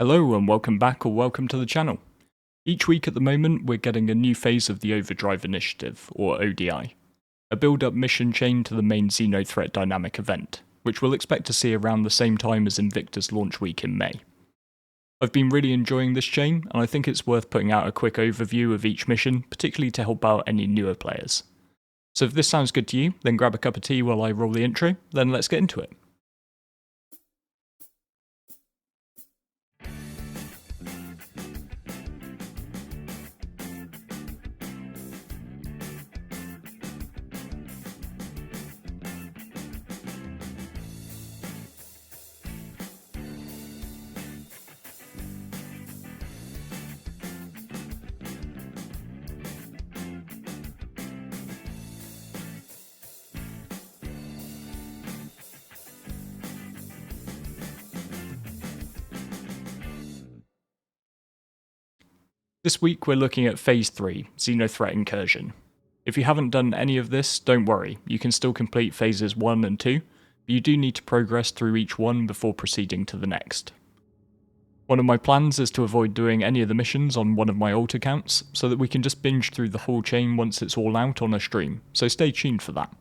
Hello and welcome back or welcome to the channel. Each week at the moment we're getting a new phase of the Overdrive Initiative, or ODI, a build-up mission chain to the main Xenothreat dynamic event, which we'll expect to see around the same time as Invictus launch week in May. I've been really enjoying this chain, and I think it's worth putting out a quick overview of each mission, particularly to help out any newer players. So if this sounds good to you, then grab a cup of tea while I roll the intro, then let's get into it. This week we're looking at Phase 3, Xenothreat Incursion. If you haven't done any of this, don't worry, you can still complete Phases 1 and 2, but you do need to progress through each one before proceeding to the next. One of my plans is to avoid doing any of the missions on one of my alt accounts, so that we can just binge through the whole chain once it's all out on a stream, so stay tuned for that.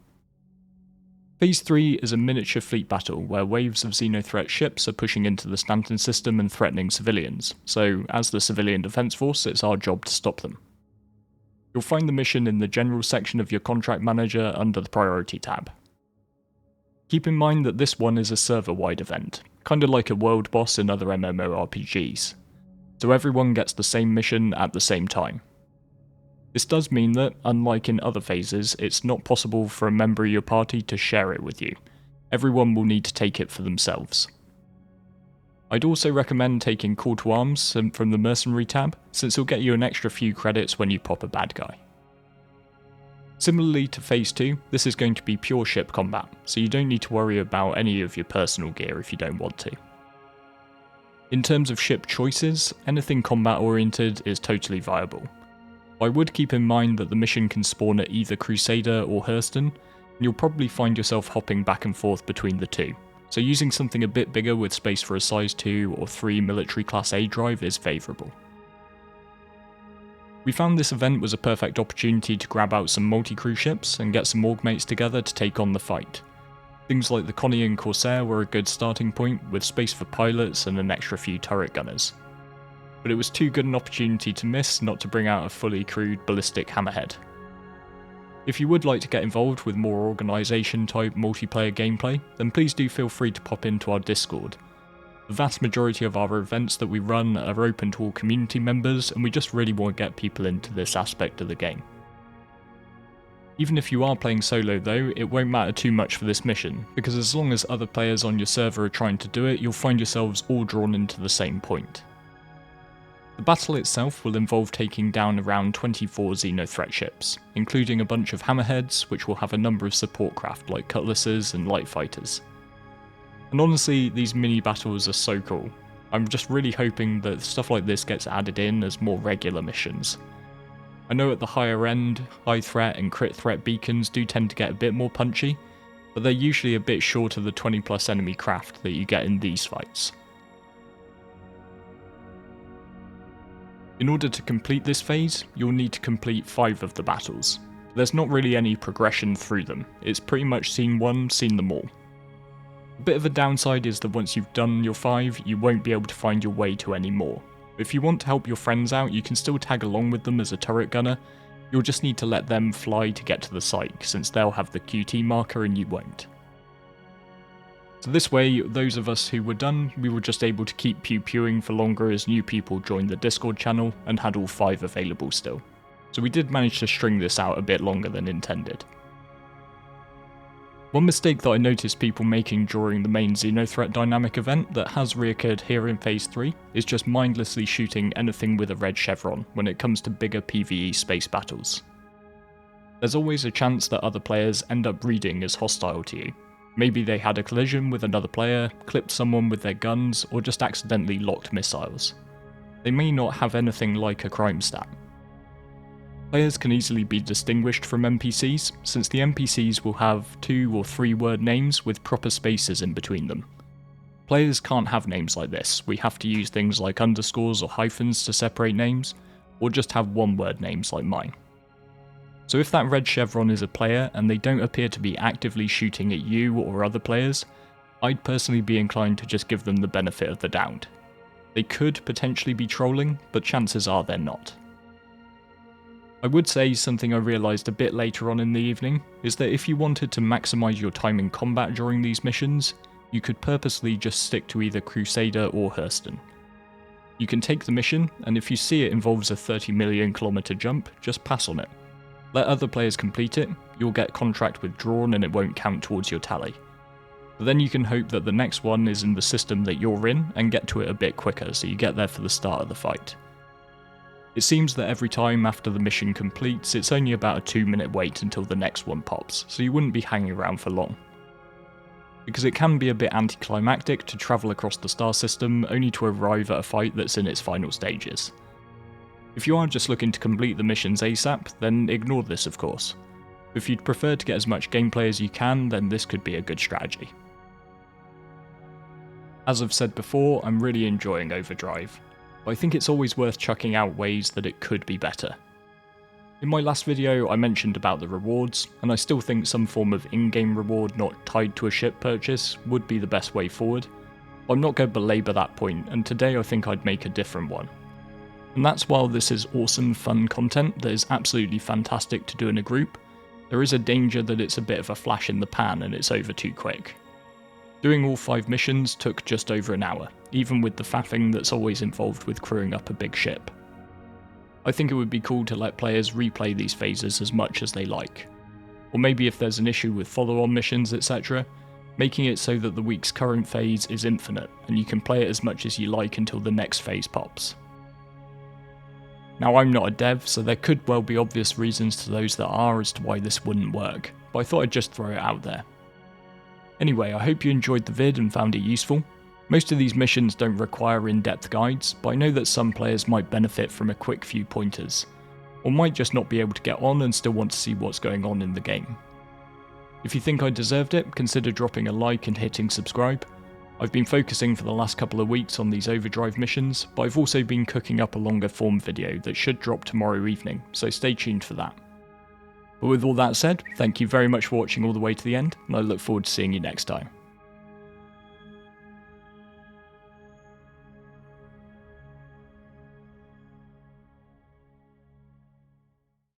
Phase 3 is a miniature fleet battle where waves of Xenothreat ships are pushing into the Stanton system and threatening civilians, so as the civilian defense force it's our job to stop them. You'll find the mission in the general section of your contract manager under the priority tab. Keep in mind that this one is a server-wide event, kinda like a world boss in other MMORPGs, so everyone gets the same mission at the same time. This does mean that, unlike in other phases, it's not possible for a member of your party to share it with you. Everyone will need to take it for themselves. I'd also recommend taking Call to Arms from the Mercenary tab, since it'll get you an extra few credits when you pop a bad guy. Similarly to Phase 2, this is going to be pure ship combat, so you don't need to worry about any of your personal gear if you don't want to. In terms of ship choices, anything combat oriented is totally viable. I would keep in mind that the mission can spawn at either Crusader or Hurston, and you'll probably find yourself hopping back and forth between the two, so using something a bit bigger with space for a size 2 or 3 military class A drive is favourable. We found this event was a perfect opportunity to grab out some multi-crew ships and get some orgmates together to take on the fight. Things like the Connie and Corsair were a good starting point, with space for pilots and an extra few turret gunners. But it was too good an opportunity to miss not to bring out a fully crewed ballistic hammerhead. If you would like to get involved with more organisation type multiplayer gameplay, then please do feel free to pop into our Discord. The vast majority of our events that we run are open to all community members, and we just really want to get people into this aspect of the game. Even if you are playing solo though, it won't matter too much for this mission, because as long as other players on your server are trying to do it, you'll find yourselves all drawn into the same point. The battle itself will involve taking down around 24 Xenothreat ships, including a bunch of hammerheads, which will have a number of support craft like cutlasses and light fighters. And honestly, these mini battles are so cool. I'm just really hoping that stuff like this gets added in as more regular missions. I know at the higher end, high threat and crit threat beacons do tend to get a bit more punchy, but they're usually a bit short of the 20 plus enemy craft that you get in these fights. In order to complete this phase, you'll need to complete 5 of the battles. There's not really any progression through them, it's pretty much scene 1, seen them all. A bit of a downside is that once you've done your 5, you won't be able to find your way to any more. If you want to help your friends out, you can still tag along with them as a turret gunner, you'll just need to let them fly to get to the site, since they'll have the QT marker and you won't. So this way, those of us who were done, we were just able to keep pew-pewing for longer as new people joined the Discord channel and had all 5 available still. So we did manage to string this out a bit longer than intended. One mistake that I noticed people making during the main Xenothreat dynamic event that has reoccurred here in Phase 3 is just mindlessly shooting anything with a red chevron when it comes to bigger PvE space battles. There's always a chance that other players end up reading as hostile to you. Maybe they had a collision with another player, clipped someone with their guns, or just accidentally locked missiles. They may not have anything like a crime stat. Players can easily be distinguished from NPCs, since the NPCs will have 2 or 3 word names with proper spaces in between them. Players can't have names like this, we have to use things like underscores or hyphens to separate names, or just have one-word names like mine. So if that red chevron is a player and they don't appear to be actively shooting at you or other players, I'd personally be inclined to just give them the benefit of the doubt. They could potentially be trolling, but chances are they're not. I would say something I realised a bit later on in the evening is that if you wanted to maximise your time in combat during these missions, you could purposely just stick to either Crusader or Hurston. You can take the mission, and if you see it involves a 30 million kilometre jump, just pass on it. Let other players complete it, you'll get contract withdrawn and it won't count towards your tally. But then you can hope that the next one is in the system that you're in and get to it a bit quicker so you get there for the start of the fight. It seems that every time after the mission completes, it's only about a 2-minute wait until the next one pops, so you wouldn't be hanging around for long. Because it can be a bit anticlimactic to travel across the star system only to arrive at a fight that's in its final stages. If you are just looking to complete the missions ASAP, then ignore this of course. If you'd prefer to get as much gameplay as you can, then this could be a good strategy. As I've said before, I'm really enjoying Overdrive, but I think it's always worth chucking out ways that it could be better. In my last video I mentioned about the rewards, and I still think some form of in-game reward not tied to a ship purchase would be the best way forward. I'm not going to belabor that point, and today I think I'd make a different one. And that's while this is awesome fun content that is absolutely fantastic to do in a group, there is a danger that it's a bit of a flash in the pan and it's over too quick. Doing all 5 missions took just over an hour, even with the faffing that's always involved with crewing up a big ship. I think it would be cool to let players replay these phases as much as they like. Or maybe if there's an issue with follow-on missions etc, making it so that the week's current phase is infinite and you can play it as much as you like until the next phase pops. Now I'm not a dev, so there could well be obvious reasons to those that are as to why this wouldn't work, but I thought I'd just throw it out there. Anyway, I hope you enjoyed the vid and found it useful. Most of these missions don't require in-depth guides, but I know that some players might benefit from a quick few pointers, or might just not be able to get on and still want to see what's going on in the game. If you think I deserved it, consider dropping a like and hitting subscribe. I've been focusing for the last couple of weeks on these Overdrive missions, but I've also been cooking up a longer form video that should drop tomorrow evening, so stay tuned for that. But with all that said, thank you very much for watching all the way to the end, and I look forward to seeing you next time.